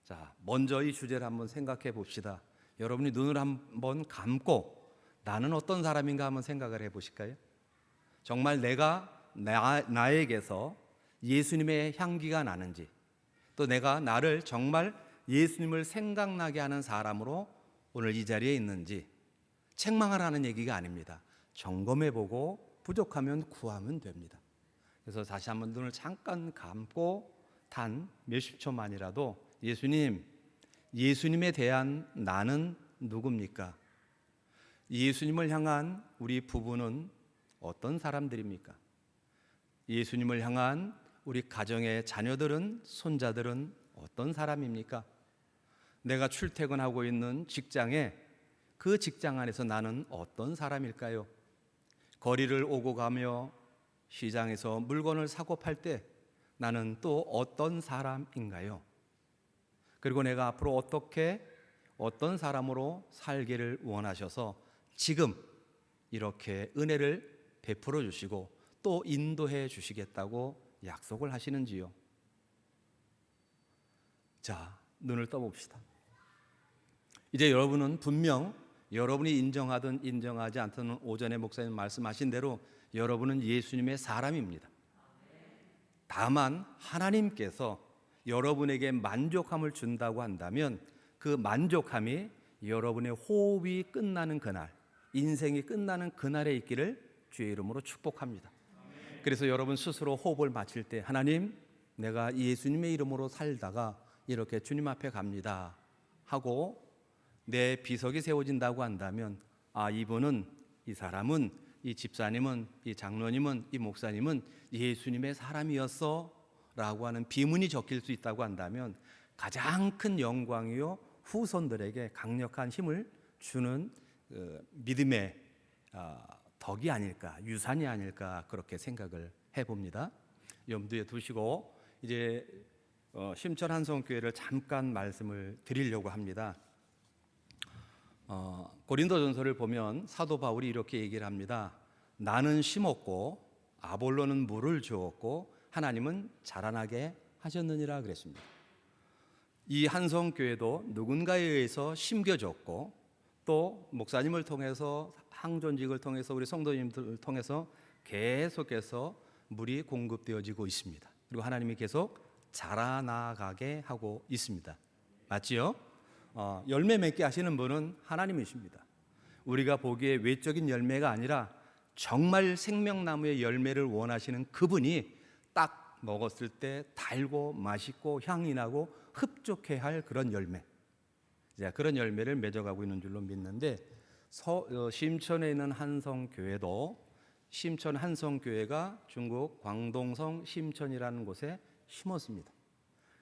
자, 먼저 이 주제를 한번 생각해 봅시다. 여러분이 눈을 한번 감고 나는 어떤 사람인가 한번 생각을 해 보실까요? 정말 나에게서 예수님의 향기가 나는지, 또 내가 나를 정말 예수님을 생각나게 하는 사람으로 오늘 이 자리에 있는지 책망하라는 얘기가 아닙니다. 점검해 보고 부족하면 구하면 됩니다. 그래서 다시 한번 눈을 잠깐 감고 단 몇십 초만이라도 예수님에 대한 나는 누굽니까? 예수님을 향한 우리 부부는 어떤 사람들입니까? 예수님을 향한 우리 가정의 자녀들은, 손자들은 어떤 사람입니까? 내가 출퇴근하고 있는 직장에 그 직장 안에서 나는 어떤 사람일까요? 거리를 오고 가며 시장에서 물건을 사고 팔 때 나는 또 어떤 사람인가요? 그리고 내가 앞으로 어떤 사람으로 살기를 원하셔서 지금 이렇게 은혜를 베풀어 주시고 또 인도해 주시겠다고 약속을 하시는지요? 자, 눈을 떠봅시다. 이제 여러분은 분명 여러분이 인정하든 인정하지 않든 오전에 목사님 말씀하신 대로 여러분은 예수님의 사람입니다. 다만 하나님께서 여러분에게 만족함을 준다고 한다면 그 만족함이 여러분의 호흡이 끝나는 그날, 인생이 끝나는 그날에 있기를 주의 이름으로 축복합니다. 그래서 여러분 스스로 호흡을 마칠 때 하나님, 내가 예수님의 이름으로 살다가 이렇게 주님 앞에 갑니다 하고 내 비석이 세워진다고 한다면 이 사람은, 이 집사님은, 이 장로님은, 이 목사님은 예수님의 사람이었어 라고 하는 비문이 적힐 수 있다고 한다면 가장 큰 영광이요 후손들에게 강력한 힘을 주는 믿음의 덕이 아닐까, 유산이 아닐까 그렇게 생각을 해봅니다. 염두에 두시고 이제 심천 한성교회를 잠깐 말씀을 드리려고 합니다. 고린도전서를 보면 사도 바울이 이렇게 얘기를 합니다. 나는 심었고 아볼로는 물을 주었고 하나님은 자라나게 하셨느니라 그랬습니다. 이 한성교회도 누군가에 의해서 심겨졌고 또 목사님을 통해서 항존직을 통해서 우리 성도님들을 통해서 계속해서 물이 공급되어지고 있습니다. 그리고 하나님이 계속 자라나가게 하고 있습니다. 맞지요? 열매 맺게 하시는 분은 하나님이십니다. 우리가 보기에 외적인 열매가 아니라 정말 생명나무의 열매를 원하시는 그분이 딱 먹었을 때 달고 맛있고 향이 나고 흡족해 할 그런 열매, 그런 열매를 맺어가고 있는 줄로 믿는데 심천에 있는 한성교회도 심천 한성교회가 중국 광동성 심천이라는 곳에 심었습니다.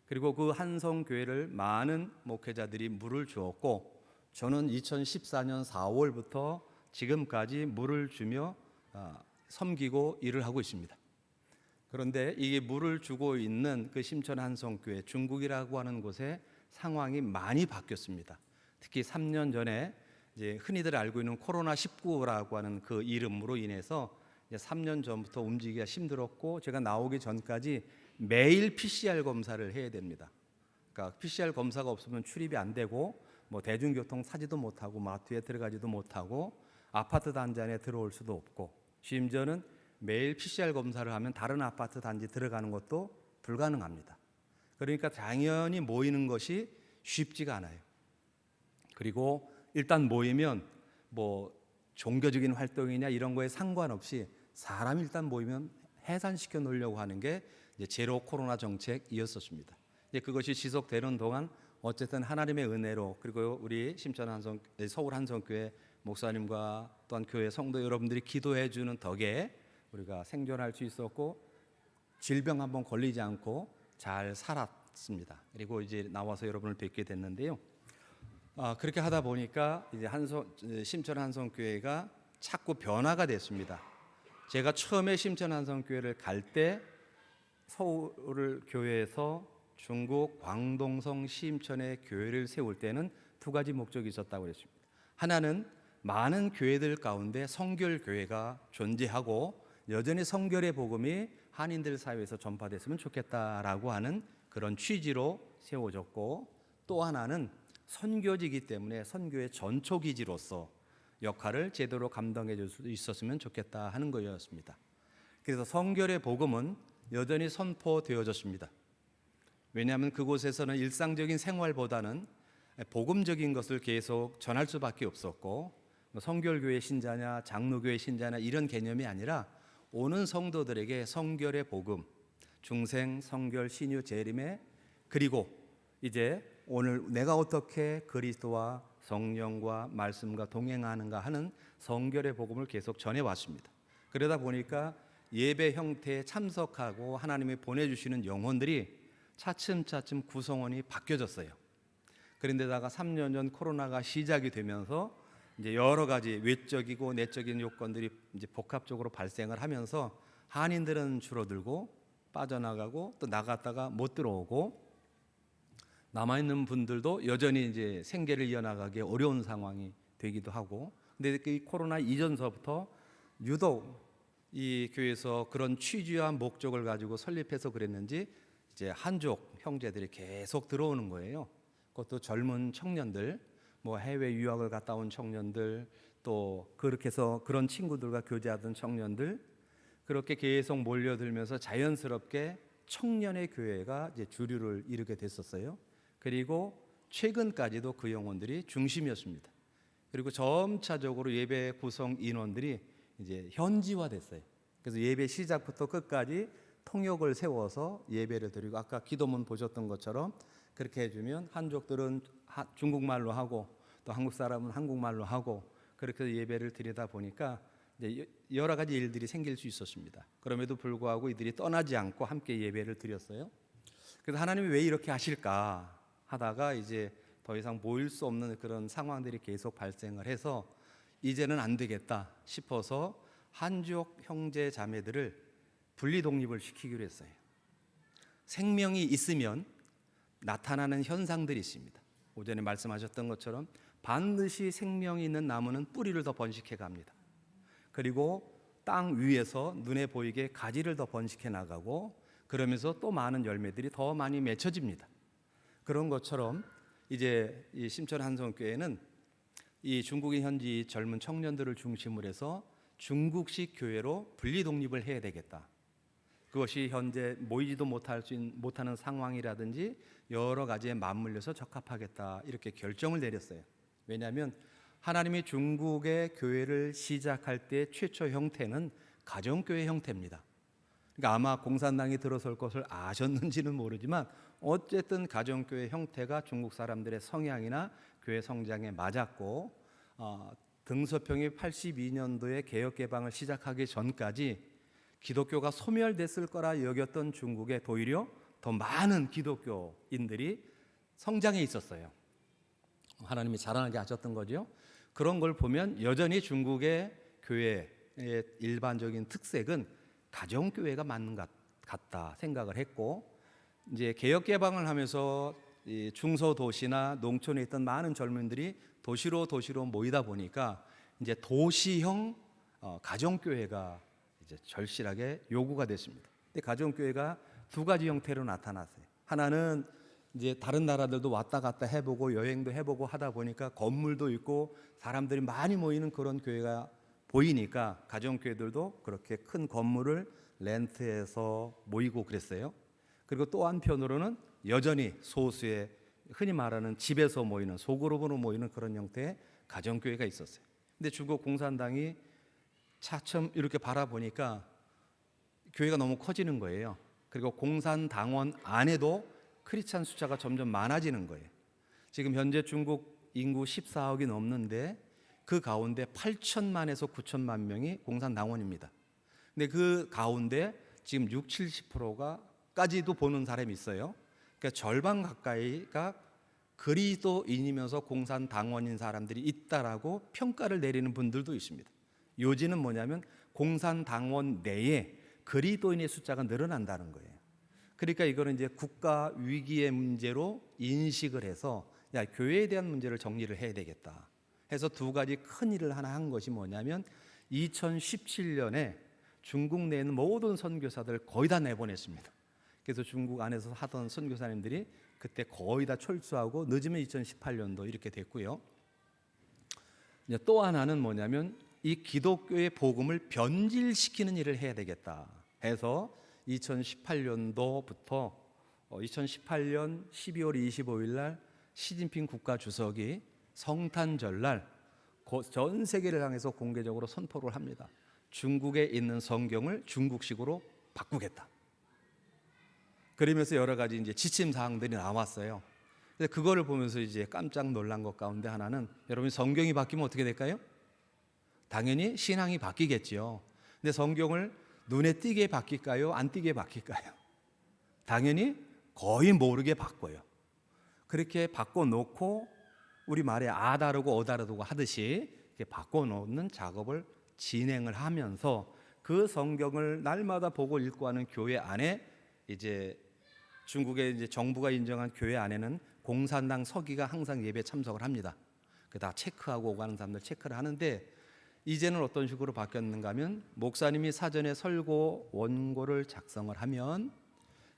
그리고 그 한성교회를 많은 목회자들이 물을 주었고 저는 2014년 4월부터 지금까지 물을 주며 섬기고 일을 하고 있습니다. 그런데 이게 물을 주고 있는 그 심천 한성교회 중국이라고 하는 곳의 상황이 많이 바뀌었습니다. 특히 3년 전에 이제 흔히들 알고 있는 코로나19라고 하는 그 이름으로 인해서 이제 3년 전부터 움직이기가 힘들었고 제가 나오기 전까지 매일 PCR 검사를 해야 됩니다. 그러니까 PCR 검사가 없으면 출입이 안 되고 뭐 대중교통 타지도 못하고 마트에 들어가지도 못하고 아파트 단지 안에 들어올 수도 없고 심지어는 매일 PCR 검사를 하면 다른 아파트 단지 들어가는 것도 불가능합니다. 그러니까 당연히 모이는 것이 쉽지가 않아요. 그리고 일단 모이면 뭐 종교적인 활동이냐 이런 거에 상관없이 사람이 일단 모이면 해산시켜 놓으려고 하는 게 이제 제로 코로나 정책이었었습니다. 이제 그것이 지속되는 동안 어쨌든 하나님의 은혜로 그리고 우리 서울 한성교회 목사님과 또한 교회 성도 여러분들이 기도해 주는 덕에 우리가 생존할 수 있었고 질병 한번 걸리지 않고 잘 살았습니다. 그리고 이제 나와서 여러분을 뵙게 됐는데요. 그렇게 하다 보니까 이제 심천 한성교회가 자꾸 변화가 됐습니다. 제가 처음에 심천 한성교회를 갈 때 서울 교회에서 중국 광동성 심천의 교회를 세울 때는 두 가지 목적이 있었다고 그랬습니다. 하나는 많은 교회들 가운데 성결교회가 존재하고 여전히 성결의 복음이 한인들 사회에서 전파됐으면 좋겠다라고 하는 그런 취지로 세워졌고 또 하나는 선교지이기 때문에 선교의 전초기지로서 역할을 제대로 감당해 줄 수 있었으면 좋겠다 하는 거였습니다. 그래서 성결의 복음은 여전히 선포되어졌습니다. 왜냐하면 그곳에서는 일상적인 생활보다는 복음적인 것을 계속 전할 수밖에 없었고, 성결교회 신자냐 장로교회 신자냐 이런 개념이 아니라 오는 성도들에게 성결의 복음, 중생, 성결, 신유, 재림의, 그리고 이제 오늘 내가 어떻게 그리스도와 성령과 말씀과 동행하는가 하는 성결의 복음을 계속 전해왔습니다. 그러다 보니까 예배 형태에 참석하고 하나님이 보내주시는 영혼들이 차츰차츰 구성원이 바뀌어졌어요. 그런데다가 3년 전 코로나가 시작이 되면서 이제 여러 가지 외적이고 내적인 요건들이 이제 복합적으로 발생을 하면서 한인들은 줄어들고 빠져나가고 또 나갔다가 못 들어오고, 남아있는 분들도 여전히 이제 생계를 이어나가기 어려운 상황이 되기도 하고. 근데 이 코로나 이전서부터 유독 이 교회에서 그런 취지와 목적을 가지고 설립해서 그랬는지 이제 한족 형제들이 계속 들어오는 거예요. 그것도 젊은 청년들, 뭐 해외 유학을 갔다 온 청년들, 또 그렇게 해서 그런 친구들과 교제하던 청년들, 그렇게 계속 몰려들면서 자연스럽게 청년의 교회가 이제 주류를 이루게 됐었어요. 그리고 최근까지도 그 영혼들이 중심이었습니다. 그리고 점차적으로 예배 구성 인원들이 이제 현지화됐어요. 그래서 예배 시작부터 끝까지 통역을 세워서 예배를 드리고, 아까 기도문 보셨던 것처럼 그렇게 해주면 한족들은 중국말로 하고 또 한국 사람은 한국말로 하고, 그렇게 해서 예배를 드리다 보니까 이제 여러 가지 일들이 생길 수 있었습니다. 그럼에도 불구하고 이들이 떠나지 않고 함께 예배를 드렸어요. 그래서 하나님이 왜 이렇게 하실까 하다가 이제 더 이상 모일 수 없는 그런 상황들이 계속 발생을 해서 이제는 안 되겠다 싶어서 한족 형제 자매들을 분리 독립을 시키기로 했어요. 생명이 있으면 나타나는 현상들이 있습니다. 오전에 말씀하셨던 것처럼 반드시 생명이 있는 나무는 뿌리를 더 번식해 갑니다. 그리고 땅 위에서 눈에 보이게 가지를 더 번식해 나가고, 그러면서 또 많은 열매들이 더 많이 맺혀집니다. 그런 것처럼 이제 이 심천 한성교회는 이 중국인 현지 젊은 청년들을 중심으로 해서 중국식 교회로 분리 독립을 해야 되겠다. 그것이 현재 모이지도 못하는 상황이라든지 여러 가지에 맞물려서 적합하겠다, 이렇게 결정을 내렸어요. 왜냐하면 하나님이 중국의 교회를 시작할 때 최초 형태는 가정교회 형태입니다. 그러니까 아마 공산당이 들어설 것을 아셨는지는 모르지만 어쨌든 가정교회 형태가 중국 사람들의 성향이나 교회 성장에 맞았고, 등서평이 82년도에 개혁개방을 시작하기 전까지 기독교가 소멸됐을 거라 여겼던 중국에 도리어 더 많은 기독교인들이 성장해 있었어요. 하나님이 자라나게 하셨던 거죠. 그런 걸 보면 여전히 중국의 교회의 일반적인 특색은 가정교회가 맞는 것 같다 생각을 했고, 이제 개혁 개방을 하면서 이 중소도시나 농촌에 있던 많은 젊은들이 도시로 모이다 보니까 이제 도시형 가정교회가 이제 절실하게 요구가 됐습니다. 근데 가정교회가 두 가지 형태로 나타났어요. 하나는 이제 다른 나라들도 왔다 갔다 해보고 여행도 해보고 하다 보니까 건물도 있고 사람들이 많이 모이는 그런 교회가 보이니까 가정교회들도 그렇게 큰 건물을 렌트해서 모이고 그랬어요. 그리고 또 한편으로는 여전히 소수의 흔히 말하는 집에서 모이는 소그룹으로 모이는 그런 형태의 가정교회가 있었어요. 근데 중국 공산당이 차츰 이렇게 바라보니까 교회가 너무 커지는 거예요. 그리고 공산당원 안에도 크리스찬 숫자가 점점 많아지는 거예요. 지금 현재 중국 인구 14억이 넘는데 그 가운데 8천만에서 9천만 명이 공산당원입니다. 근데 그 가운데 지금 60-70%까지도 보는 사람이 있어요. 그러니까 절반 가까이가 그리스도인이면서 공산당원인 사람들이 있다라고 평가를 내리는 분들도 있습니다. 요지는 뭐냐면 공산당원 내에 그리스도인의 숫자가 늘어난다는 거예요. 그러니까 이거는 이제 국가 위기의 문제로 인식을 해서 야, 교회에 대한 문제를 정리를 해야 되겠다 해서 두 가지 큰 일을 하나 한 것이 뭐냐면 2017년에 중국 내에 있는 모든 선교사들 거의 다 내보냈습니다. 그래서 중국 안에서 하던 선교사님들이 그때 거의 다 철수하고 늦으면 2018년도 이렇게 됐고요. 이제 또 하나는 뭐냐면 이 기독교의 복음을 변질시키는 일을 해야 되겠다 해서 2018년도부터 2018년 12월 25일 날 시진핑 국가주석이 성탄절날 전 세계를 향해서 공개적으로 선포를 합니다. 중국에 있는 성경을 중국식으로 바꾸겠다. 그러면서 여러 가지 이제 지침 사항들이 나왔어요. 근데 그거를 보면서 이제 깜짝 놀란 것 가운데 하나는 여러분 성경이 바뀌면 어떻게 될까요? 당연히 신앙이 바뀌겠지요. 근데 성경을 눈에 띄게 바뀔까요? 안 띄게 바뀔까요? 당연히 거의 모르게 바꿔요. 그렇게 바꿔놓고 우리 말에 아 다르고 어 다르고 하듯이 이렇게 바꿔놓는 작업을 진행을 하면서 그 성경을 날마다 보고 읽고 하는 교회 안에 이제 중국의 이제 정부가 인정한 교회 안에는 공산당 서기가 항상 예배 참석을 합니다. 그 다 체크하고 오고 하는 사람들 체크를 하는데 이제는 어떤 식으로 바뀌었는가 하면 목사님이 사전에 설교 원고를 작성을 하면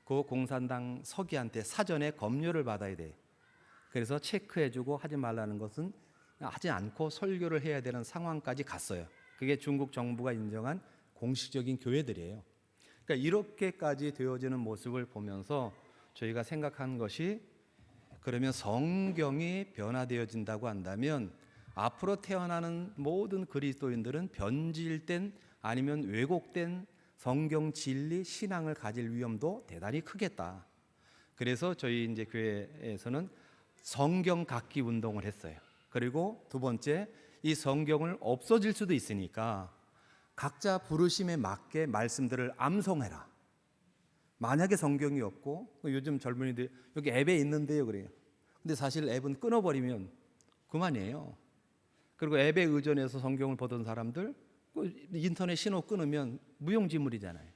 그 공산당 서기한테 사전에 검열을 받아야 돼. 그래서 체크해주고 하지 말라는 것은 하지 않고 설교를 해야 되는 상황까지 갔어요. 그게 중국 정부가 인정한 공식적인 교회들이에요. 그러니까 이렇게까지 되어지는 모습을 보면서 저희가 생각한 것이 그러면 성경이 변화되어진다고 한다면 앞으로 태어나는 모든 그리스도인들은 변질된 아니면 왜곡된 성경 진리 신앙을 가질 위험도 대단히 크겠다. 그래서 저희 이제 교회에서는 성경 갖기 운동을 했어요. 그리고 두 번째, 이 성경을 없어질 수도 있으니까 각자 부르심에 맞게 말씀들을 암송해라. 만약에 성경이 없고 요즘 젊은이들 여기 앱에 있는데요 그래요. 근데 사실 앱은 끊어버리면 그만이에요. 그리고 앱에 의존해서 성경을 보던 사람들 인터넷 신호 끊으면 무용지물이잖아요.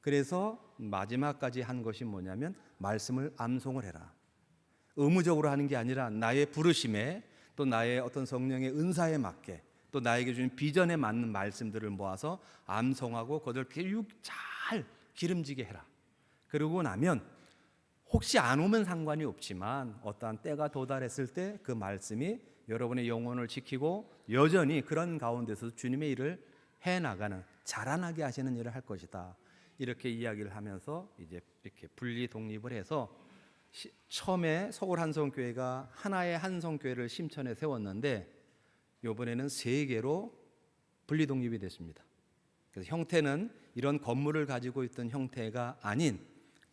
그래서 마지막까지 한 것이 뭐냐면 말씀을 암송을 해라. 의무적으로 하는 게 아니라 나의 부르심에 또 나의 어떤 성령의 은사에 맞게 또 나에게 주신 비전에 맞는 말씀들을 모아서 암송하고 그것을 잘 기름지게 해라. 그러고 나면 혹시 안 오면 상관이 없지만 어떠한 때가 도달했을 때 그 말씀이 여러분의 영혼을 지키고 여전히 그런 가운데서 주님의 일을 해나가는 자라나게 하시는 일을 할 것이다. 이렇게 이야기를 하면서 이제 이렇게 분리 독립을 해서 처음에 서울 한성교회가 하나의 한성교회를 심천에 세웠는데 이번에는 3개로 분리 독립이 됐습니다. 그래서 형태는 이런 건물을 가지고 있던 형태가 아닌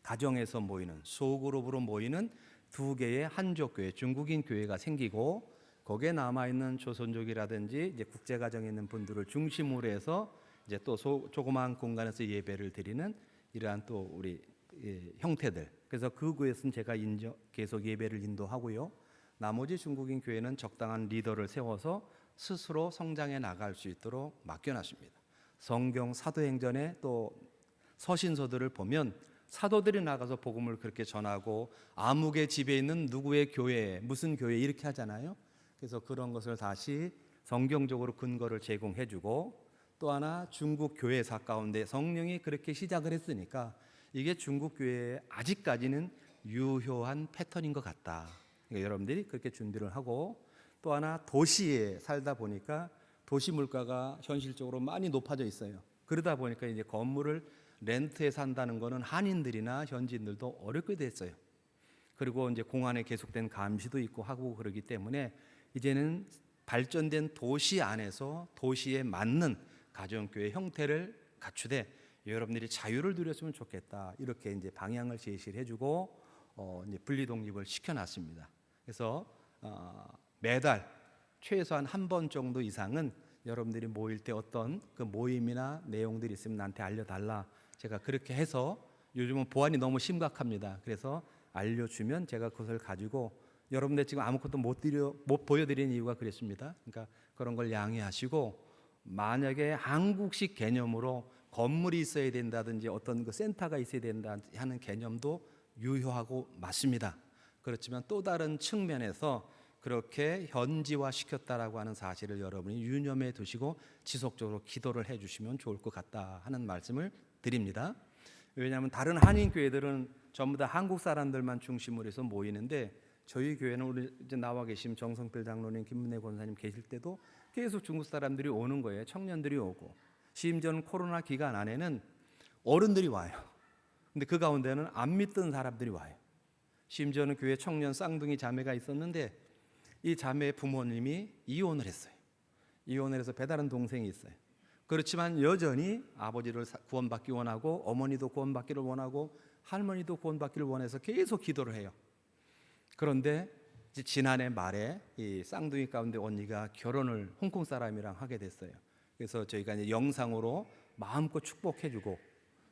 가정에서 모이는 소그룹으로 모이는 2개의 한족교회, 중국인 교회가 생기고 거기에 남아 있는 조선족이라든지 이제 국제가정에 있는 분들을 중심으로 해서 이제 또 조그마한 공간에서 예배를 드리는 이러한 또 우리 형태들. 그래서 그 교회에서는 제가 계속 예배를 인도하고요. 나머지 중국인 교회는 적당한 리더를 세워서 스스로 성장해 나갈 수 있도록 맡겨놨습니다. 성경 사도행전에 또 서신서들을 보면 사도들이 나가서 복음을 그렇게 전하고 아무개 집에 있는 누구의 교회, 무슨 교회 이렇게 하잖아요. 그래서 그런 것을 다시 성경적으로 근거를 제공해주고 또 하나 중국 교회사 가운데 성령이 그렇게 시작을 했으니까 이게 중국 교회에 아직까지는 유효한 패턴인 것 같다. 그러니까 여러분들이 그렇게 준비를 하고 또 하나 도시에 살다 보니까 도시 물가가 현실적으로 많이 높아져 있어요. 그러다 보니까 이제 건물을 렌트에 산다는 거는 한인들이나 현지인들도 어렵게 됐어요. 그리고 이제 공안에 계속된 감시도 있고 하고 그러기 때문에 이제는 발전된 도시 안에서 도시에 맞는 가정교회 형태를 갖추되 여러분들이 자유를 누렸으면 좋겠다. 이렇게 이제 방향을 제시를 해주고 이제 분리 독립을 시켜놨습니다. 그래서 매달 최소한 한 번 정도 이상은 여러분들이 모일 때 어떤 그 모임이나 내용들이 있으면 나한테 알려달라. 제가 그렇게 해서 요즘은 보안이 너무 심각합니다. 그래서 알려주면 제가 그것을 가지고 여러분들 지금 아무것도 못 보여드리는 이유가 그랬습니다. 그러니까 그런 걸 양해하시고 만약에 한국식 개념으로 건물이 있어야 된다든지 어떤 그 센터가 있어야 된다 하는 개념도 유효하고 맞습니다. 그렇지만 또 다른 측면에서 그렇게 현지화 시켰다라고 하는 사실을 여러분이 유념해 두시고 지속적으로 기도를 해 주시면 좋을 것 같다 하는 말씀을 드립니다. 왜냐하면 다른 한인 교회들은 전부 다 한국 사람들만 중심으로 해서 모이는데 저희 교회는 우리 이제 나와 계신 정성필 장로님, 김문혜 권사님 계실 때도 계속 중국 사람들이 오는 거예요. 청년들이 오고 심지어는 코로나 기간 안에는 어른들이 와요. 근데 그 가운데는 안 믿던 사람들이 와요. 심지어는 교회 청년 쌍둥이 자매가 있었는데 이 자매의 부모님이 이혼을 했어요. 이혼을 해서 배다른 동생이 있어요. 그렇지만 여전히 아버지를 구원받기 원하고 어머니도 구원받기를 원하고 할머니도 구원받기를 원해서 계속 기도를 해요. 그런데 이제 지난해 말에 이 쌍둥이 가운데 언니가 결혼을 홍콩 사람이랑 하게 됐어요. 그래서 저희가 이제 영상으로 마음껏 축복해주고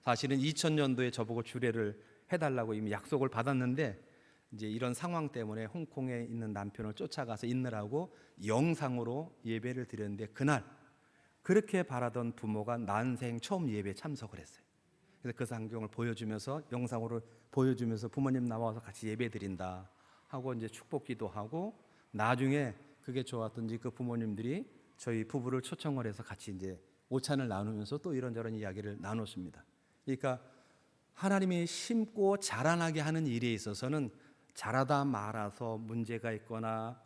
사실은 2000년도에 저보고 주례를 해달라고 이미 약속을 받았는데 이제 이런 상황 때문에 홍콩에 있는 남편을 쫓아가서 있느라고 영상으로 예배를 드렸는데 그날 그렇게 바라던 부모가 난생 처음 예배에 참석을 했어요. 그래서 그 광경을 보여주면서 영상으로 보여주면서 부모님 나와서 같이 예배 드린다 하고 이제 축복기도 하고 나중에 그게 좋았던지 그 부모님들이 저희 부부를 초청을 해서 같이 이제 오찬을 나누면서 또 이런저런 이야기를 나눴습니다. 그러니까 하나님이 심고 자라나게 하는 일에 있어서는 자라다 말아서 문제가 있거나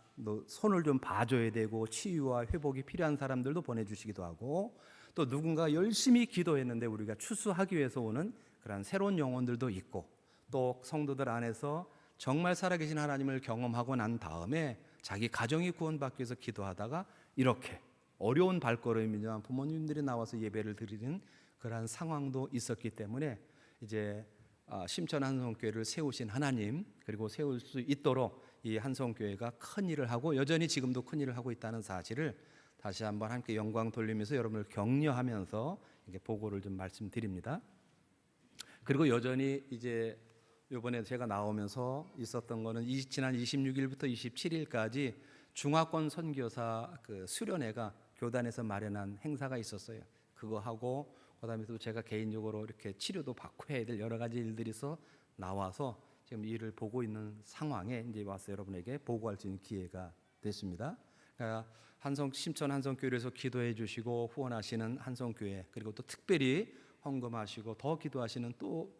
손을 좀 봐줘야 되고 치유와 회복이 필요한 사람들도 보내주시기도 하고 또 누군가 열심히 기도했는데 우리가 추수하기 위해서 오는 그런 새로운 영혼들도 있고 또 성도들 안에서 정말 살아계신 하나님을 경험하고 난 다음에 자기 가정이 구원받기 위해서 기도하다가 이렇게 어려운 발걸음이지만 부모님들이 나와서 예배를 드리는 그러한 상황도 있었기 때문에 이제 심천 한성교회를 세우신 하나님 그리고 세울 수 있도록 이 한성교회가 큰 일을 하고 여전히 지금도 큰 일을 하고 있다는 사실을 다시 한번 함께 영광 돌리면서 여러분을 격려하면서 이렇게 보고를 좀 말씀드립니다. 그리고 여전히 이제 이번에 제가 나오면서 있었던 거는 지난 26일부터 27일까지 중화권 선교사 그 수련회가 교단에서 마련한 행사가 있었어요. 그거 하고 그다음에 또 제가 개인적으로 이렇게 치료도 받고 해야 될 여러 가지 일들이 있어 나와서 지금 일을 보고 있는 상황에 이제 와서 여러분에게 보고할 수 있는 기회가 됐습니다. 그러니까 심천 한성교회에서 기도해 주시고 후원하시는 한성교회 그리고 또 특별히 헌금하시고 더 기도하시는 또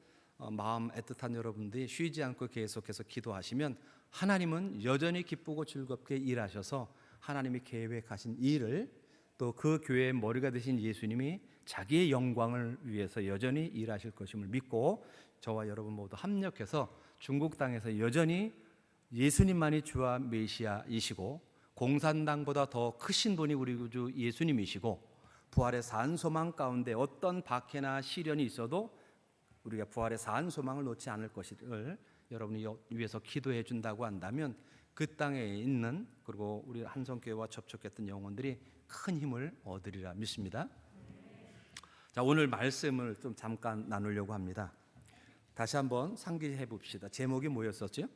마음 애틋한 여러분들이 쉬지 않고 계속해서 기도하시면 하나님은 여전히 기쁘고 즐겁게 일하셔서 하나님이 계획하신 일을 또 그 교회의 머리가 되신 예수님이 자기의 영광을 위해서 여전히 일하실 것임을 믿고 저와 여러분 모두 합력해서 중국 땅에서 여전히 예수님만이 주와 메시아이시고 공산당보다 더 크신 분이 우리 구주 예수님이시고 부활의 산 소망 가운데 어떤 박해나 시련이 있어도 우리가 부활의 산 소망을 놓지 않을 것을 여러분이 위해서 기도해 준다고 한다면 그 땅에 있는 그리고 우리 한성교회와 접촉했던 영혼들이 큰 힘을 얻으리라 믿습니다. 자, 오늘 말씀을 좀 잠깐 나누려고 합니다. 다시 한번 상기해 봅시다. 제목이 뭐였었죠?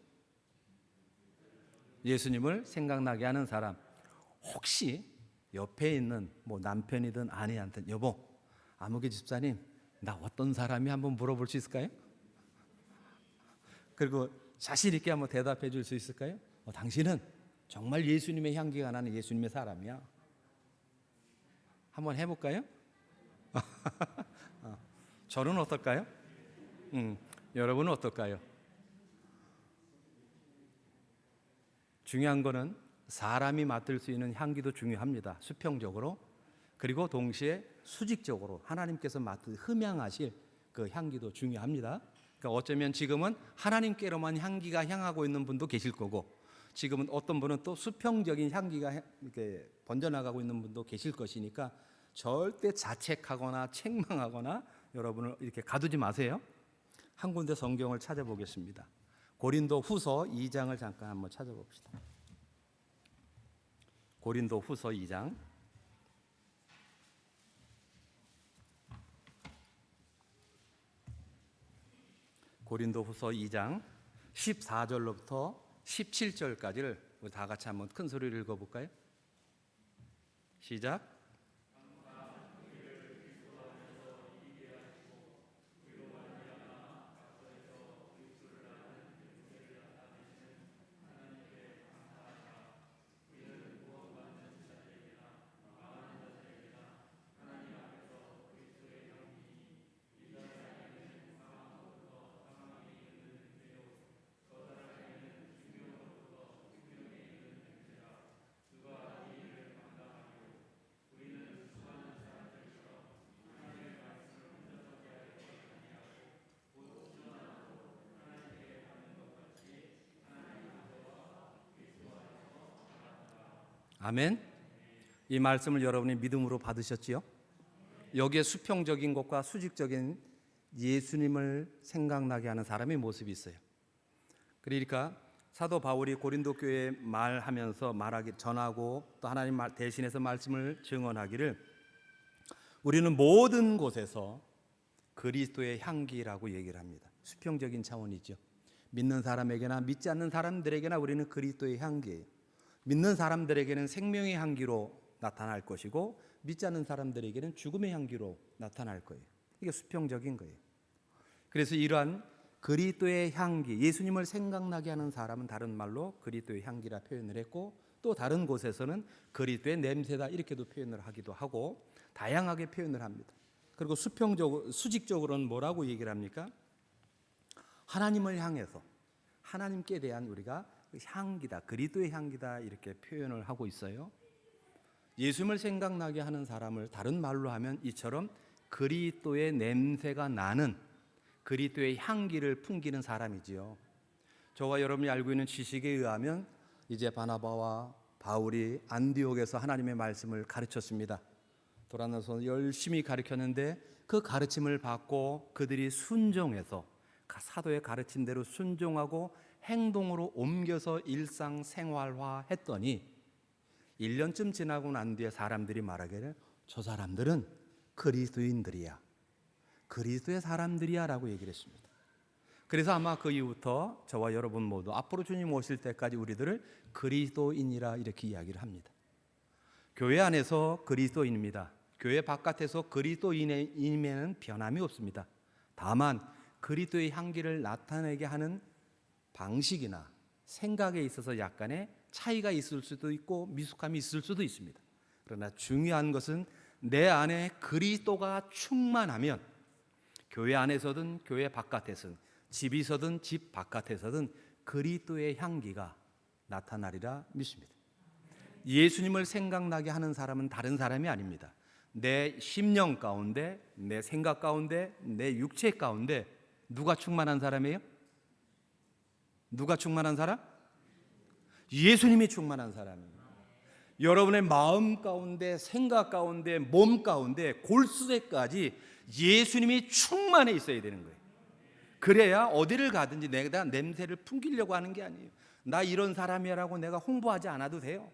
예수님을 생각나게 하는 사람. 혹시 옆에 있는 뭐 남편이든 아내한테 여보, 아무개 집사님, 나 어떤 사람이 한번 물어볼 수 있을까요? 그리고 자신 있게 한번 대답해 줄 수 있을까요? 당신은 정말 예수님의 향기가 나는 예수님의 사람이야. 한번 해볼까요? 저는 어떨까요? 여러분은 어떨까요? 중요한 거는 사람이 맡을 수 있는 향기도 중요합니다. 수평적으로 그리고 동시에 수직적으로 하나님께서 흠양하실 그 향기도 중요합니다. 그러니까 어쩌면 지금은 하나님께로만 향기가 향하고 있는 분도 계실 거고 지금은 어떤 분은 또 수평적인 향기가 이렇게 번져나가고 있는 분도 계실 것이니까 절대 자책하거나 책망하거나 여러분을 이렇게 가두지 마세요. 한 군데 성경을 찾아보겠습니다. 고린도 후서 2장을 잠깐 한번 찾아봅시다. 고린도 후서 2장 고린도 후서 2장 14절로부터 17절까지를 우리 다 같이 한번 큰 소리를 읽어볼까요? 시작. 아멘. 이 말씀을 여러분이 믿음으로 받으셨지요? 여기에 수평적인 것과 수직적인 예수님을 생각나게 하는 사람의 모습이 있어요. 그러니까 사도 바울이 고린도 교회에 말하면서 전하고 또 하나님 대신해서 말씀을 증언하기를 우리는 모든 곳에서 그리스도의 향기라고 얘기를 합니다. 수평적인 차원이죠. 믿는 사람에게나 믿지 않는 사람들에게나 우리는 그리스도의 향기예요. 믿는 사람들에게는 생명의 향기로 나타날 것이고 믿지 않는 사람들에게는 죽음의 향기로 나타날 거예요. 이게 수평적인 거예요. 그래서 이러한 그리스도의 향기, 예수님을 생각나게 하는 사람은 다른 말로 그리스도의 향기라 표현을 했고, 또 다른 곳에서는 그리스도의 냄새다 이렇게도 표현을 하기도 하고 다양하게 표현을 합니다. 그리고 수직적으로는 뭐라고 얘기를 합니까? 하나님을 향해서 하나님께 대한 우리가 향기다, 그리스도의 향기다 이렇게 표현을 하고 있어요. 예수님을 생각나게 하는 사람을 다른 말로 하면 이처럼 그리스도의 냄새가 나는 그리스도의 향기를 풍기는 사람이지요. 저와 여러분이 알고 있는 지식에 의하면 이제 바나바와 바울이 안디옥에서 하나님의 말씀을 가르쳤습니다. 돌아나서 열심히 가르쳤는데 그 가르침을 받고 그들이 순종해서 사도의 가르침대로 순종하고 행동으로 옮겨서 일상생활화했더니 1년쯤 지나고 난 뒤에 사람들이 말하기를 저 사람들은 그리스도인들이야, 그리스도의 사람들이야 라고 얘기를 했습니다. 그래서 아마 그 이후부터 저와 여러분 모두 앞으로 주님 오실 때까지 우리들을 그리스도인이라 이렇게 이야기를 합니다. 교회 안에서 그리스도인입니다. 교회 바깥에서 그리스도인임에는 변함이 없습니다. 다만 그리스도의 향기를 나타내게 하는 방식이나 생각에 있어서 약간의 차이가 있을 수도 있고 미숙함이 있을 수도 있습니다. 그러나 중요한 것은 내 안에 그리스도가 충만하면 교회 안에서든 교회 바깥에서든 집이서든 집 바깥에서든 그리스도의 향기가 나타나리라 믿습니다. 예수님을 생각나게 하는 사람은 다른 사람이 아닙니다. 내 심령 가운데, 내 생각 가운데, 내 육체 가운데 누가 충만한 사람이에요? 누가 충만한 사람? 예수님이 충만한 사람입니다. 여러분의 마음 가운데, 생각 가운데, 몸 가운데, 골수에까지 예수님이 충만해 있어야 되는 거예요. 그래야 어디를 가든지 내가 냄새를 풍기려고 하는 게 아니에요. 나 이런 사람이라고 내가 홍보하지 않아도 돼요.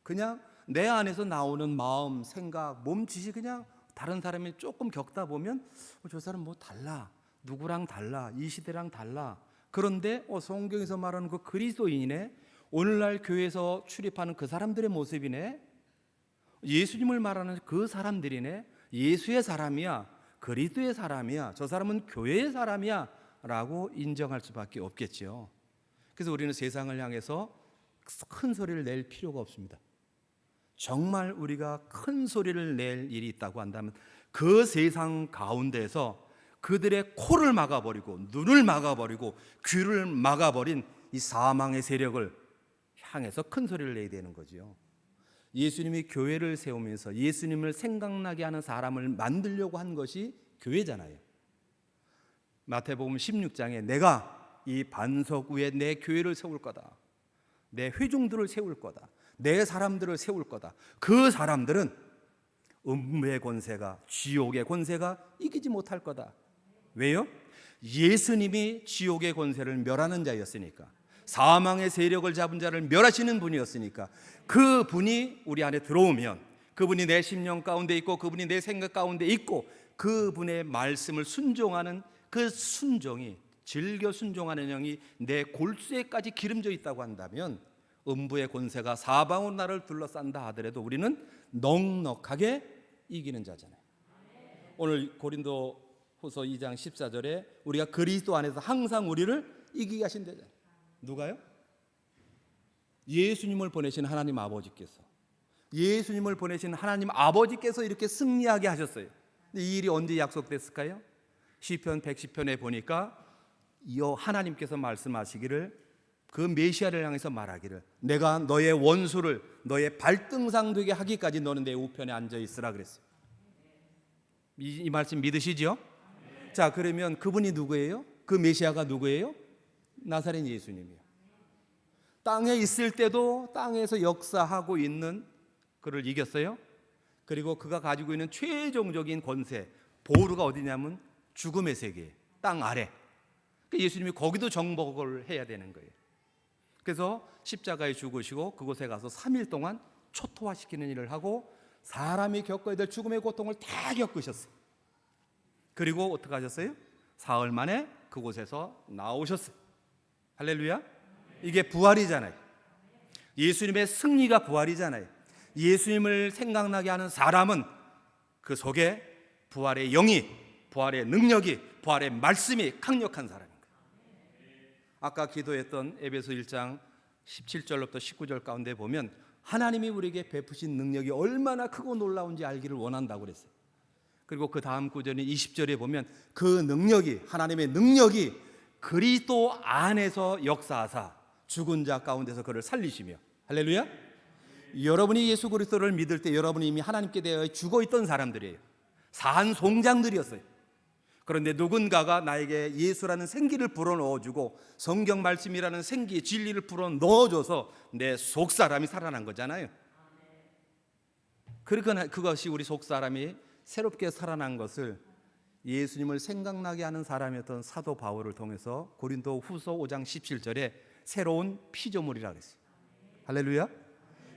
그냥 내 안에서 나오는 마음, 생각, 몸짓이 그냥 다른 사람이 조금 겪다 보면 저 사람 뭐 달라, 누구랑 달라, 이 시대랑 달라. 그런데 성경에서 말하는 그 그리스도인이네, 오늘날 교회에서 출입하는 그 사람들의 모습이네, 예수님을 말하는 그 사람들이네, 예수의 사람이야, 그리스도의 사람이야, 저 사람은 교회의 사람이야 라고 인정할 수밖에 없겠죠. 그래서 우리는 세상을 향해서 큰 소리를 낼 필요가 없습니다. 정말 우리가 큰 소리를 낼 일이 있다고 한다면 그 세상 가운데서 그들의 코를 막아버리고 눈을 막아버리고 귀를 막아버린 이 사망의 세력을 향해서 큰 소리를 내야 되는 거죠. 예수님이 교회를 세우면서 예수님을 생각나게 하는 사람을 만들려고 한 것이 교회잖아요. 마태복음 16장에 내가 이 반석 위에 내 교회를 세울 거다, 내 회중들을 세울 거다, 내 사람들을 세울 거다. 그 사람들은 음부의 권세가, 지옥의 권세가 이기지 못할 거다. 왜요? 예수님이 지옥의 권세를 멸하는 자였으니까, 사망의 세력을 잡은 자를 멸하시는 분이었으니까, 그 분이 우리 안에 들어오면, 그분이 내 심령 가운데 있고 그분이 내 생각 가운데 있고 그분의 말씀을 순종하는 그 순종이, 즐겨 순종하는 영이 내 골수에까지 기름져 있다고 한다면 음부의 권세가 사방으로 나를 둘러싼다 하더라도 우리는 넉넉하게 이기는 자잖아요. 오늘 고린도 후서 2장 14절에 우리가 그리스도 안에서 항상 우리를 이기게 하신다잖아요. 누가요? 예수님을 보내신 하나님 아버지께서, 예수님을 보내신 하나님 아버지께서 이렇게 승리하게 하셨어요. 근데 이 일이 언제 약속됐을까요? 시편 110편에 보니까 하나님께서 말씀하시기를, 그 메시아를 향해서 말하기를 내가 너의 원수를 너의 발등상 되게 하기까지 너는 내 우편에 앉아 있으라 그랬어요. 이 말씀 믿으시죠? 자, 그러면 그분이 누구예요? 그 메시아가 누구예요? 나사렛 예수님이에요. 땅에 있을 때도 땅에서 역사하고 있는 그를 이겼어요. 그리고 그가 가지고 있는 최종적인 권세, 보루가 어디냐면 죽음의 세계, 땅 아래. 그러니까 예수님이 거기도 정복을 해야 되는 거예요. 그래서 십자가에 죽으시고 그곳에 가서 3일 동안 초토화시키는 일을 하고 사람이 겪어야 될 죽음의 고통을 다 겪으셨어요. 그리고 어떻게 하셨어요? 사흘 만에 그곳에서 나오셨어요. 할렐루야. 이게 부활이잖아요. 예수님의 승리가 부활이잖아요. 예수님을 생각나게 하는 사람은 그 속에 부활의 영이, 부활의 능력이, 부활의 말씀이 강력한 사람입니다. 아까 기도했던 에베소 1장 17절부터 19절 가운데 보면 하나님이 우리에게 베푸신 능력이 얼마나 크고 놀라운지 알기를 원한다고 그랬어요. 그리고 그 다음 구절인 20절에 보면 그 능력이, 하나님의 능력이 그리스도 안에서 역사하사 죽은 자 가운데서 그를 살리시며, 할렐루야. 여러분이 예수 그리스도를 믿을 때 여러분이 이미 하나님께 대하여 죽어있던 사람들이에요. 산송장들이었어요. 그런데 누군가가 나에게 예수라는 생기를 불어넣어주고 성경 말씀이라는 생기, 진리를 불어넣어줘서 내 속사람이 살아난 거잖아요. 그러니까 그것이 우리 속사람이 새롭게 살아난 것을 예수님을 생각나게 하는 사람이었던 사도 바울을 통해서 고린도 후서 5장 17절에 새로운 피조물이라고 했어요. 할렐루야.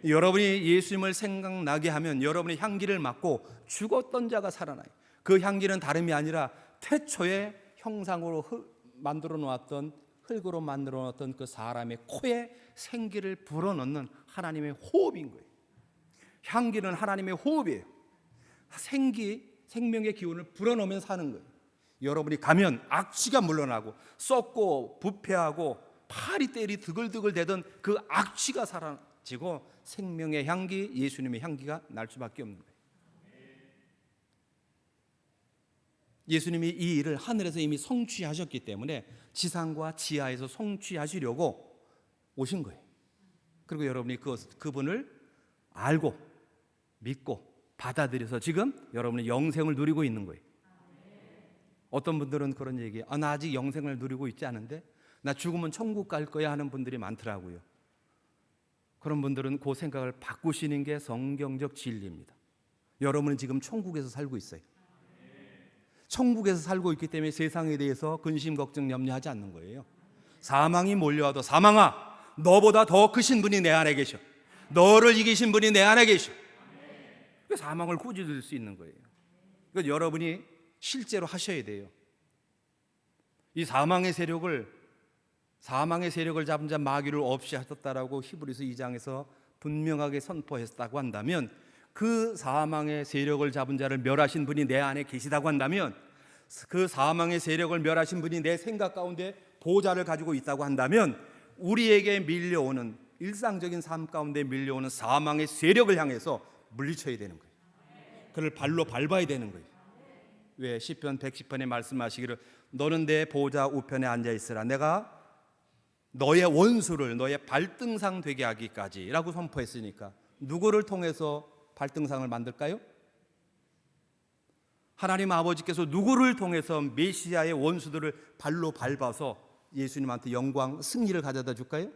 여러분이 예수님을 생각나게 하면 여러분의 향기를 맡고 죽었던 자가 살아나요. 그 향기는 다름이 아니라 태초에 형상으로 만들어 놓았던, 흙으로 만들어 놓았던 그 사람의 코에 생기를 불어넣는 하나님의 호흡인 거예요. 향기는 하나님의 호흡이에요. 생명의 기운을 불어넣으면 사는 거예요. 여러분이 가면 악취가 물러나고 썩고 부패하고 파리떼리 드글드글 대던 그 악취가 사라지고 생명의 향기, 예수님의 향기가 날 수밖에 없는 거예요. 예수님이 이 일을 하늘에서 이미 성취하셨기 때문에 지상과 지하에서 성취하시려고 오신 거예요. 그리고 여러분이 그분을 알고 믿고 받아들여서 지금 여러분이 영생을 누리고 있는 거예요. 어떤 분들은 그런 얘기해요. 나 아직 영생을 누리고 있지 않은데 나 죽으면 천국 갈 거야 하는 분들이 많더라고요. 그런 분들은 그 생각을 바꾸시는 게 성경적 진리입니다. 여러분은 지금 천국에서 살고 있어요. 천국에서 살고 있기 때문에 세상에 대해서 근심, 걱정, 염려하지 않는 거예요. 사망이 몰려와도 사망아, 너보다 더 크신 분이 내 안에 계셔. 너를 이기신 분이 내 안에 계셔. 사망을 꾸짖을 수 있는 거예요. 이건 여러분이 실제로 하셔야 돼요. 이 사망의 세력을 잡은 자 마귀를 없이 하셨다라고 히브리서 2장에서 분명하게 선포했다고 한다면, 그 사망의 세력을 잡은 자를 멸하신 분이 내 안에 계시다고 한다면, 그 사망의 세력을 멸하신 분이 내 생각 가운데 보좌를 가지고 있다고 한다면, 우리에게 밀려오는 일상적인 삶 가운데 밀려오는 사망의 세력을 향해서 물리쳐야 되는 거예요. 그를 발로 밟아야 되는 거예요. 왜 시편 110편에 말씀하시기를 너는 내 보좌 우편에 앉아 있으라, 내가 너의 원수를 너의 발등상 되게 하기까지라고 선포했으니까 누구를 통해서 발등상을 만들까요? 하나님 아버지께서 누구를 통해서 메시아의 원수들을 발로 밟아서 예수님한테 영광, 승리를 가져다 줄까요?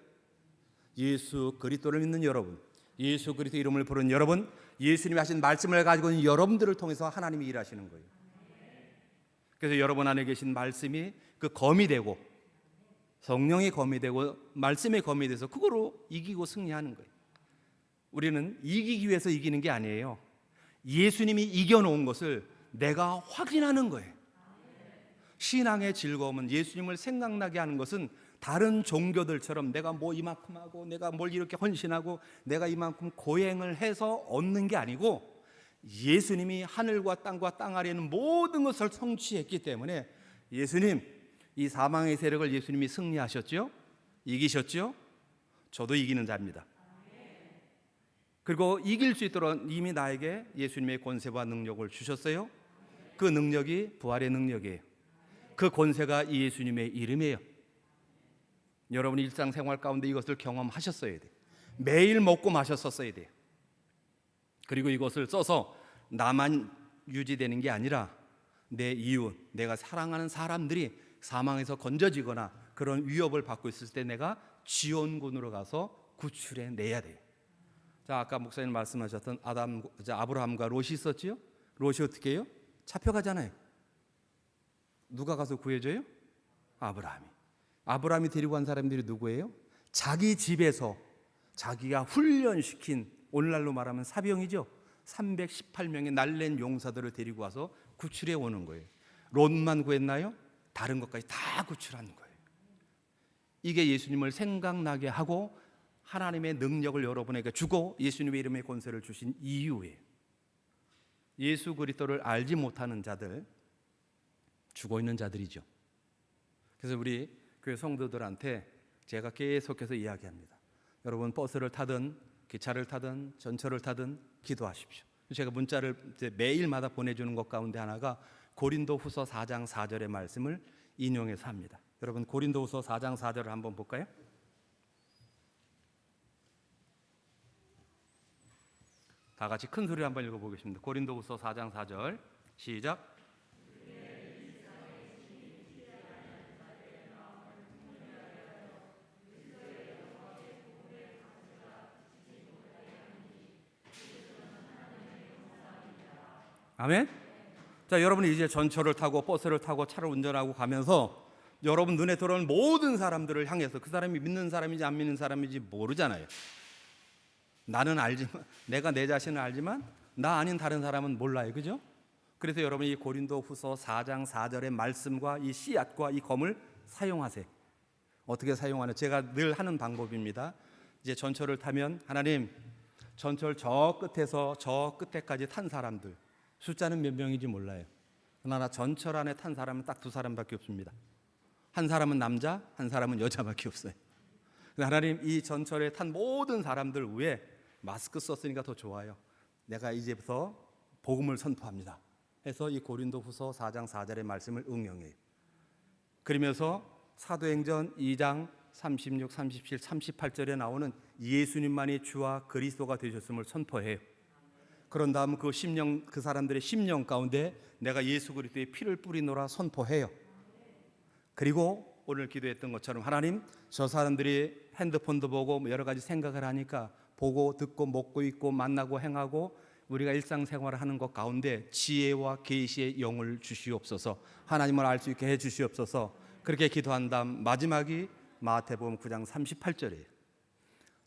예수 그리스도를 믿는 여러분, 예수 그리스도 이름을 부르는 여러분, 예수님이 하신 말씀을 가지고 있는 여러분들을 통해서 하나님이 일하시는 거예요. 그래서 여러분 안에 계신 말씀이 그 검이 되고, 성령의 검이 되고 말씀의 검이 돼서 그거로 이기고 승리하는 거예요. 우리는 이기기 위해서 이기는 게 아니에요. 예수님이 이겨놓은 것을 내가 확인하는 거예요. 신앙의 즐거움은, 예수님을 생각나게 하는 것은 다른 종교들처럼 내가 뭐 이만큼 하고 내가 뭘 이렇게 헌신하고 내가 이만큼 고행을 해서 얻는 게 아니고, 예수님이 하늘과 땅과 땅 아래에 있는 모든 것을 성취했기 때문에, 예수님, 이 사망의 세력을 예수님이 승리하셨죠? 이기셨죠? 저도 이기는 자입니다. 그리고 이길 수 있도록 이미 나에게 예수님의 권세와 능력을 주셨어요. 그 능력이 부활의 능력이에요. 그 권세가 예수님의 이름이에요. 여러분이 일상생활 가운데 이것을 경험하셨어야 돼요. 매일 먹고 마셨었어야 돼요. 그리고 이것을 써서 나만 유지되는 게 아니라 내 이웃, 내가 사랑하는 사람들이 사망에서 건져지거나 그런 위협을 받고 있을 때 내가 지원군으로 가서 구출해 내야 돼요. 자, 아까 목사님 말씀하셨던 아브라함과 롯이 있었지요. 롯이 어떻게 해요? 잡혀가잖아요. 누가 가서 구해줘요? 아브라함이 데리고 간 사람들이 누구예요? 자기 집에서 자기가 훈련시킨, 오늘날로 말하면 사병이죠. 318명의 날랜 용사들을 데리고 와서 구출해 오는 거예요. 롯만 구했나요? 다른 것까지 다 구출하는 거예요. 이게 예수님을 생각나게 하고 하나님의 능력을 여러분에게 주고 예수님의 이름의 권세를 주신 이유예요. 예수 그리스도를 알지 못하는 자들, 죽어 있는 자들이죠. 그래서 우리 교회 성도들한테 제가 계속해서 이야기합니다. 여러분 버스를 타든 기차를 타든 전철을 타든 기도하십시오. 제가 문자를 매일마다 보내주는 것 가운데 하나가 고린도후서 4장 4절의 말씀을 인용해서 합니다. 여러분 고린도후서 4장 4절을 한번 볼까요? 다 같이 큰 소리로 한번 읽어보겠습니다. 고린도후서 4장 4절 시작. 아멘. 자, 여러분이 이제 전철을 타고 버스를 타고 차를 운전하고 가면서 여러분 눈에 들어오는 모든 사람들을 향해서 그 사람이 믿는 사람인지 안 믿는 사람인지 모르잖아요. 나는 알지만, 내가 내 자신을 알지만 나 아닌 다른 사람은 몰라요. 그죠? 그래서 여러분이 이 고린도후서 4장 4절의 말씀과 이 씨앗과 이 검을 사용하세요. 어떻게 사용하는? 제가 늘 하는 방법입니다. 이제 전철을 타면 하나님, 전철 저 끝에서 저 끝에까지 탄 사람들 숫자는 몇 명인지 몰라요. 그러나 전철 안에 탄 사람은 딱 2사람밖에 없습니다. 한 사람은 남자, 한 사람은 여자밖에 없어요. 하나님, 이 전철에 탄 모든 사람들 위에 마스크 썼으니까 더 좋아요. 내가 이제부터 복음을 선포합니다 해서 이 고린도후서 4장 4절의 말씀을 응용해요. 그러면서 사도행전 2장 36, 37, 38절에 나오는 예수님만이 주와 그리스도가 되셨음을 선포해요. 그런 다음 그 사람들의 심령 가운데 내가 예수 그리스도의 피를 뿌리노라 선포해요. 그리고 오늘 기도했던 것처럼 하나님, 저 사람들이 핸드폰도 보고 여러 가지 생각을 하니까 보고 듣고 먹고 입고 만나고 행하고 우리가 일상생활을 하는 것 가운데 지혜와 계시의 영을 주시옵소서. 하나님을 알 수 있게 해 주시옵소서. 그렇게 기도한 다음 마지막이 마태복음 9장 38절이에요.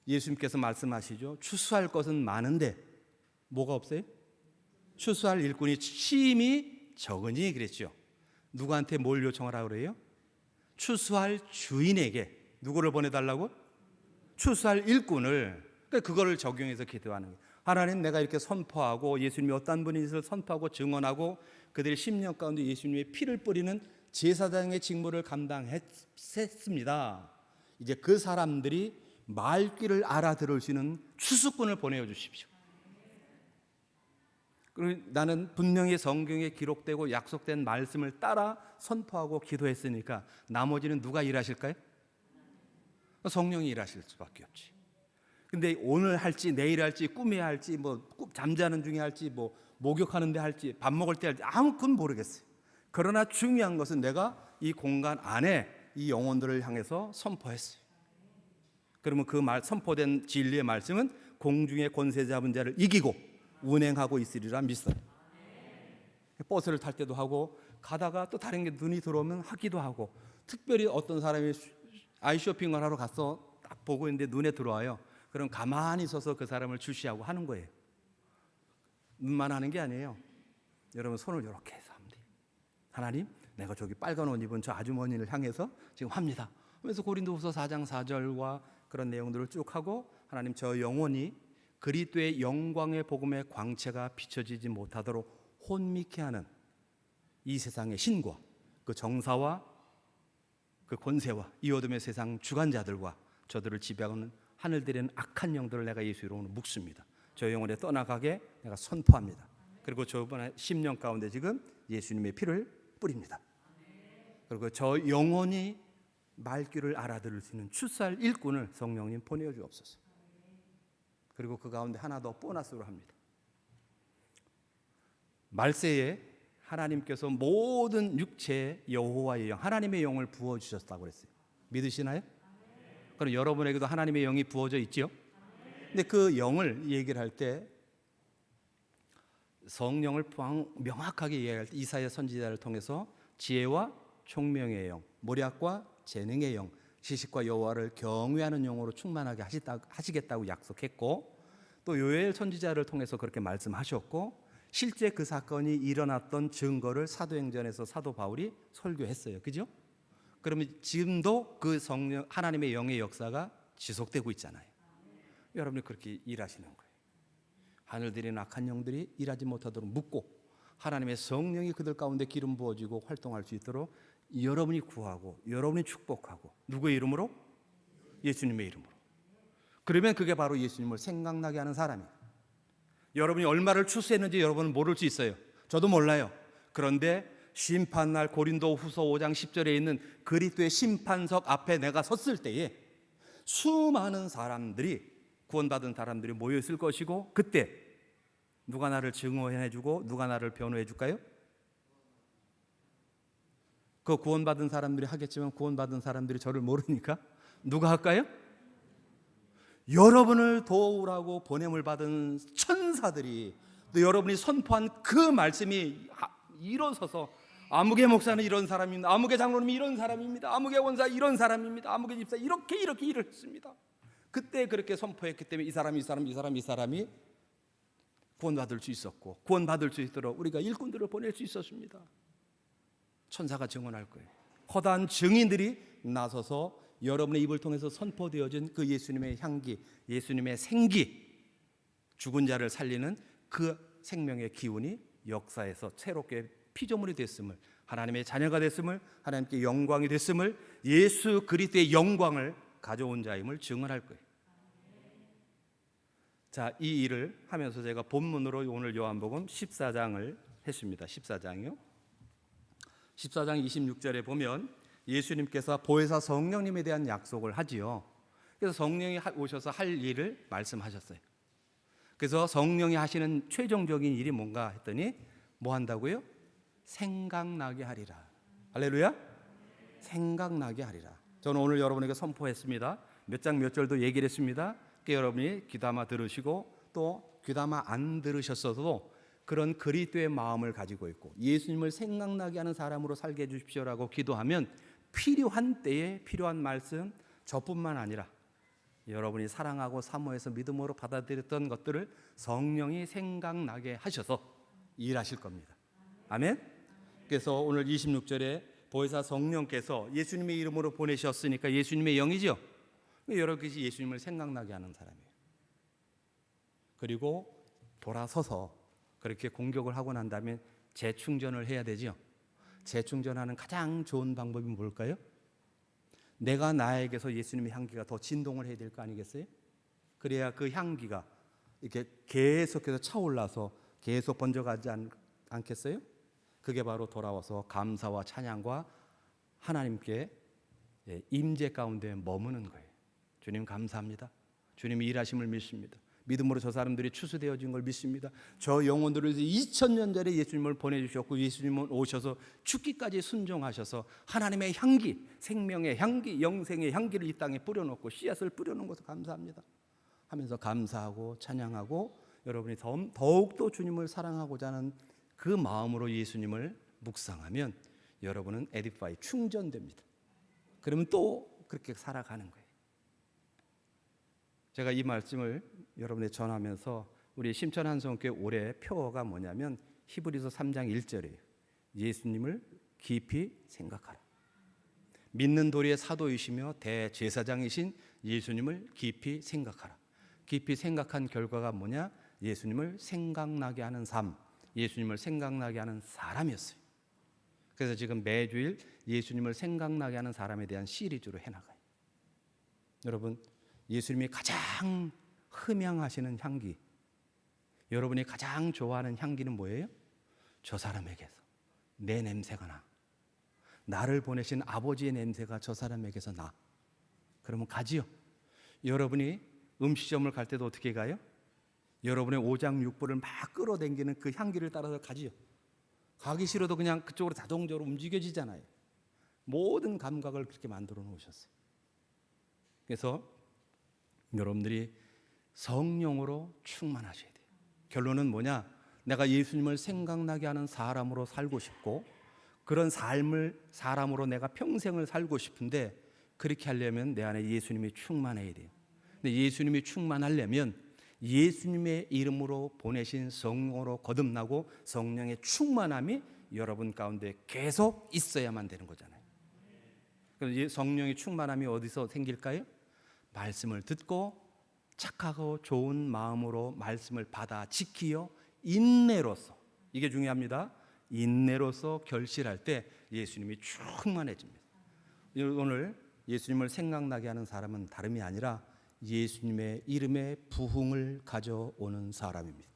예수님께서 말씀하시죠. 추수할 것은 많은데 뭐가 없어요? 추수할 일꾼이 심히 적으니 그랬죠. 누구한테 뭘 요청하라고 그래요? 추수할 주인에게. 누구를 보내달라고? 추수할 일꾼을. 그거를 적용해서 기도하는 거예요. 하나님, 내가 이렇게 선포하고 예수님이 어떤 분인지를 선포하고 증언하고 그들의 심령 가운데 예수님의 피를 뿌리는 제사장의 직무를 감당했습니다. 이제 그 사람들이 말귀를 알아들을 수 있는 추수꾼을 보내주십시오. 그리고 나는 분명히 성경에 기록되고 약속된 말씀을 따라 선포하고 기도했으니까 나머지는 누가 일하실까요? 성령이 일하실 수밖에 없지. 근데 오늘 할지 내일 할지 꿈에 할지 뭐 잠자는 중에 할지 뭐 목욕하는 데 할지 밥 먹을 때 할지 아무튼 모르겠어요. 그러나 중요한 것은 내가 이 공간 안에 이 영혼들을 향해서 선포했어요. 그러면 그 선포된 진리의 말씀은 공중의 권세 잡은 자를 이기고 운행하고 있으리라 믿어요. 버스를 탈 때도 하고 가다가 또 다른 게 눈이 들어오면 하기도 하고, 특별히 어떤 사람이 아이쇼핑을 하러 가서 딱 보고 있는데 눈에 들어와요. 그럼 가만히 서서 그 사람을 주시하고 하는 거예요. 눈만 하는 게 아니에요. 여러분 손을 이렇게 해서 합니다. 하나님, 내가 저기 빨간 옷 입은 저 아주머니를 향해서 지금 합니다. 그래서 고린도후서 4장 4절과 그런 내용들을 쭉 하고, 하나님, 저 영혼이 그리스도의 영광의 복음의 광채가 비춰지지 못하도록 혼미케 하는 이 세상의 신과 그 정사와 그 권세와 이 어둠의 세상 주관자들과 저들을 지배하는 하늘들의 악한 영들을 내가 예수 이름으로 묵습니다. 저 영혼에 떠나가게 내가 선포합니다. 그리고 저분의 심령 가운데 지금 예수님의 피를 뿌립니다. 그리고 저 영혼이 말귀를 알아들을 수 있는 추수할 일꾼을 성령님 보내주옵소서. 그리고 그 가운데 하나 더 보너스로 합니다. 말세에 하나님께서 모든 육체의 여호와의 영, 하나님의 영을 부어주셨다고 그랬어요. 믿으시나요? 그럼 여러분에게도 하나님의 영이 부어져 있죠? 근데 그 영을 얘기를 할 때 성령을 명확하게 이해할 때 이사야 선지자를 통해서 지혜와 총명의 영, 모략과 재능의 영, 지식과 여호와를 경외하는 영으로 충만하게 하시겠다고 약속했고, 또 요엘 선지자를 통해서 그렇게 말씀하셨고, 실제 그 사건이 일어났던 증거를 사도행전에서 사도 바울이 설교했어요. 그죠? 그러면 지금도 그 성령 하나님의 영의 역사가 지속되고 있잖아요. 여러분이 그렇게 일하시는 거예요. 하늘들의 악한 영들이 일하지 못하도록 묶고 하나님의 성령이 그들 가운데 기름 부어지고 활동할 수 있도록 여러분이 구하고 여러분이 축복하고, 누구의 이름으로? 예수님의 이름으로. 그러면 그게 바로 예수님을 생각나게 하는 사람이에요. 여러분이 얼마를 추수했는지 여러분은 모를 수 있어요. 저도 몰라요. 그런데 심판날 고린도 후서 5장 10절에 있는 그리스도의 심판석 앞에 내가 섰을 때에 수많은 사람들이, 구원받은 사람들이 모여 있을 것이고, 그때 누가 나를 증오해주고 누가 나를 변호해 줄까요? 그 구원받은 사람들이 하겠지만 구원받은 사람들이 저를 모르니까 누가 할까요? 여러분을 도우라고 보냄을 받은 천사들이, 또 여러분이 선포한 그 말씀이 일어서서 아무개 목사는 이런 사람입니다, 아무개 장로님이 이런 사람입니다, 아무개 원사 이런 사람입니다, 아무개 집사 이렇게 일을 했습니다. 그때 그렇게 선포했기 때문에 이 사람이 구원받을 수 있었고, 구원받을 수 있도록 우리가 일꾼들을 보낼 수 있었습니다. 천사가 증언할 거예요. 허다한 증인들이 나서서 여러분의 입을 통해서 선포되어진 그 예수님의 향기, 예수님의 생기, 죽은 자를 살리는 그 생명의 기운이 역사에서 새롭게 피조물이 됐음을, 하나님의 자녀가 됐음을, 하나님께 영광이 됐음을, 예수 그리스도의 영광을 가져온 자임을 증언할 거예요. 자, 이 일을 하면서 제가 본문으로 오늘 요한복음 14장을 했습니다. 14장이요. 14장 26절에 보면 예수님께서 보혜사 성령님에 대한 약속을 하지요. 그래서 성령이 오셔서 할 일을 말씀하셨어요. 그래서 성령이 하시는 최종적인 일이 뭔가 했더니 뭐 한다고요? 생각나게 하리라. 할렐루야. 생각나게 하리라. 저는 오늘 여러분에게 선포했습니다. 몇 장 몇 절도 얘기를 했습니다. 여러분이 귀담아 들으시고 또 귀담아 안 들으셨어도 그런 그리스도의 마음을 가지고 있고 예수님을 생각나게 하는 사람으로 살게 해주십시오라고 기도하면 필요한 때에 필요한 말씀, 저뿐만 아니라 여러분이 사랑하고 사모해서 믿음으로 받아들였던 것들을 성령이 생각나게 하셔서 일하실 겁니다. 아멘. 그래서 오늘 26절에 보혜사 성령께서 예수님의 이름으로 보내셨으니까 예수님의 영이죠. 여러분이 예수님을 생각나게 하는 사람이에요. 그리고 돌아서서 그렇게 공격을 하고 난 다음에 재충전을 해야 되죠. 재충전하는 가장 좋은 방법이 뭘까요? 내가 나에게서 예수님의 향기가 더 진동을 해야 될 거 아니겠어요? 그래야 그 향기가 이렇게 계속해서 차올라서 계속 번져가지 않겠어요? 그게 바로 돌아와서 감사와 찬양과 하나님께 임재 가운데 머무는 거예요. 주님 감사합니다. 주님이 일하심을 믿습니다. 믿음으로 저 사람들이 추수되어진 걸 믿습니다. 저 영혼들을 위해서 2000년 전에 예수님을 보내주셨고 예수님은 오셔서 죽기까지 순종하셔서 하나님의 향기, 생명의 향기, 영생의 향기를 이 땅에 뿌려놓고 씨앗을 뿌려놓은 것을 감사합니다 하면서 감사하고 찬양하고 여러분이 더욱더 주님을 사랑하고자 하는 그 마음으로 예수님을 묵상하면 여러분은 에디파이 충전됩니다. 그러면 또 그렇게 살아가는 거예요. 제가 이 말씀을 여러분에 전하면서 우리 심천한성교회 올해 표어가 뭐냐면 히브리서 3장 1절이에요. 예수님을 깊이 생각하라. 믿는 도리의 사도이시며 대제사장이신 예수님을 깊이 생각하라. 깊이 생각한 결과가 뭐냐? 예수님을 생각나게 하는 삶, 예수님을 생각나게 하는 사람이었어요. 그래서 지금 매주일 예수님을 생각나게 하는 사람에 대한 시리즈로 해나가요. 여러분, 예수님이 가장 흠양하시는 향기, 여러분이 가장 좋아하는 향기는 뭐예요? 저 사람에게서 내 냄새가 나. 나를 보내신 아버지의 냄새가 저 사람에게서 나. 그러면 가지요. 여러분이 음식점을 갈 때도 어떻게 가요? 여러분의 오장육부를 막 끌어당기는 그 향기를 따라서 가지요. 가기 싫어도 그냥 그쪽으로 자동적으로 움직여지잖아요. 모든 감각을 그렇게 만들어 놓으셨어요. 그래서 여러분들이 성령으로 충만하셔야 돼요. 결론은 뭐냐? 내가 예수님을 생각나게 하는 사람으로 살고 싶고 그런 삶을 사람으로 내가 평생을 살고 싶은데 그렇게 하려면 내 안에 예수님이 충만해야 돼요. 근데 예수님이 충만하려면 예수님의 이름으로 보내신 성령으로 거듭나고 성령의 충만함이 여러분 가운데 계속 있어야만 되는 거잖아요. 그럼 성령의 충만함이 어디서 생길까요? 말씀을 듣고 착하고 좋은 마음으로 말씀을 받아 지키어 인내로서, 이게 중요합니다. 인내로서 결실할 때 예수님이 충만해집니다. 오늘 예수님을 생각나게 하는 사람은 다름이 아니라 예수님의 이름에 부흥을 가져오는 사람입니다.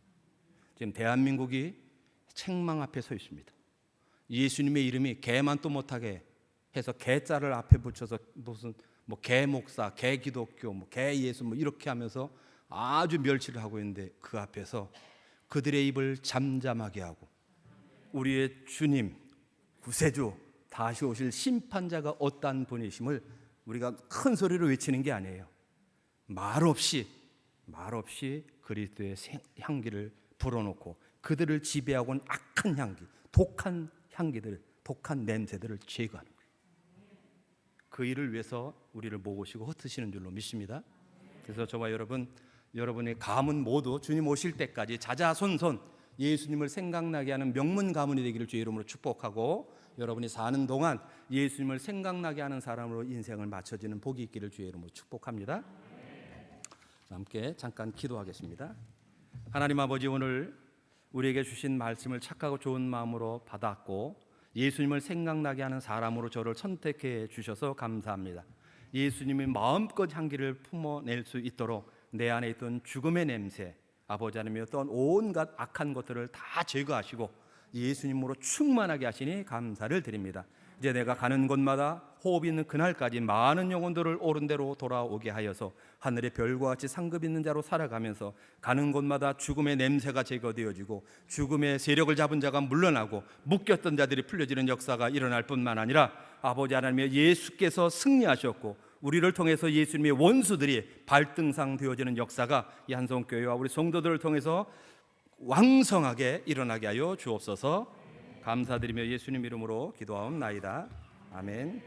지금 대한민국이 책망 앞에 서 있습니다. 예수님의 이름이 개만 또 못하게 해서 개자를 앞에 붙여서 무슨 개 목사, 개 기독교, 개 예수 이렇게 하면서 아주 멸시를 하고 있는데 그 앞에서 그들의 입을 잠잠하게 하고 우리의 주님, 구세주, 다시 오실 심판자가 어떤 분이심을 우리가 큰 소리로 외치는 게 아니에요. 말없이 그리스도의 향기를 불어넣고 그들을 지배하고 있는 악한 향기, 독한 향기들, 독한 냄새들을 제거하는 거예요. 그 일을 위해서 우리를 모으시고 흩으시는 줄로 믿습니다. 그래서 저와 여러분의 가문 모두 주님 오실 때까지 자자손손 예수님을 생각나게 하는 명문 가문이 되기를 주의 이름으로 축복하고 여러분이 사는 동안 예수님을 생각나게 하는 사람으로 인생을 맞춰지는 복이 있기를 주의 이름으로 축복합니다. 함께 잠깐 기도하겠습니다. 하나님 아버지, 오늘 우리에게 주신 말씀을 착하고 좋은 마음으로 받았고 예수님을 생각나게 하는 사람으로 저를 선택해 주셔서 감사합니다. 예수님이 마음껏 향기를 품어낼 수 있도록 내 안에 있던 죽음의 냄새, 아버지 하나님의 어떤 온갖 악한 것들을 다 제거하시고 예수님으로 충만하게 하시니 감사를 드립니다. 이제 내가 가는 곳마다 호흡 있는 그날까지 많은 영혼들을 옳은 대로 돌아오게 하여서 하늘의 별과 같이 상급 있는 자로 살아가면서 가는 곳마다 죽음의 냄새가 제거되어지고 죽음의 세력을 잡은 자가 물러나고 묶였던 자들이 풀려지는 역사가 일어날 뿐만 아니라 아버지 하나님의 예수께서 승리하셨고 우리를 통해서 예수님의 원수들이 발등상 되어지는 역사가 이 한성교회와 우리 성도들을 통해서 왕성하게 일어나게 하여 주옵소서. 감사드리며 예수님 이름으로 기도하옵나이다. 아멘.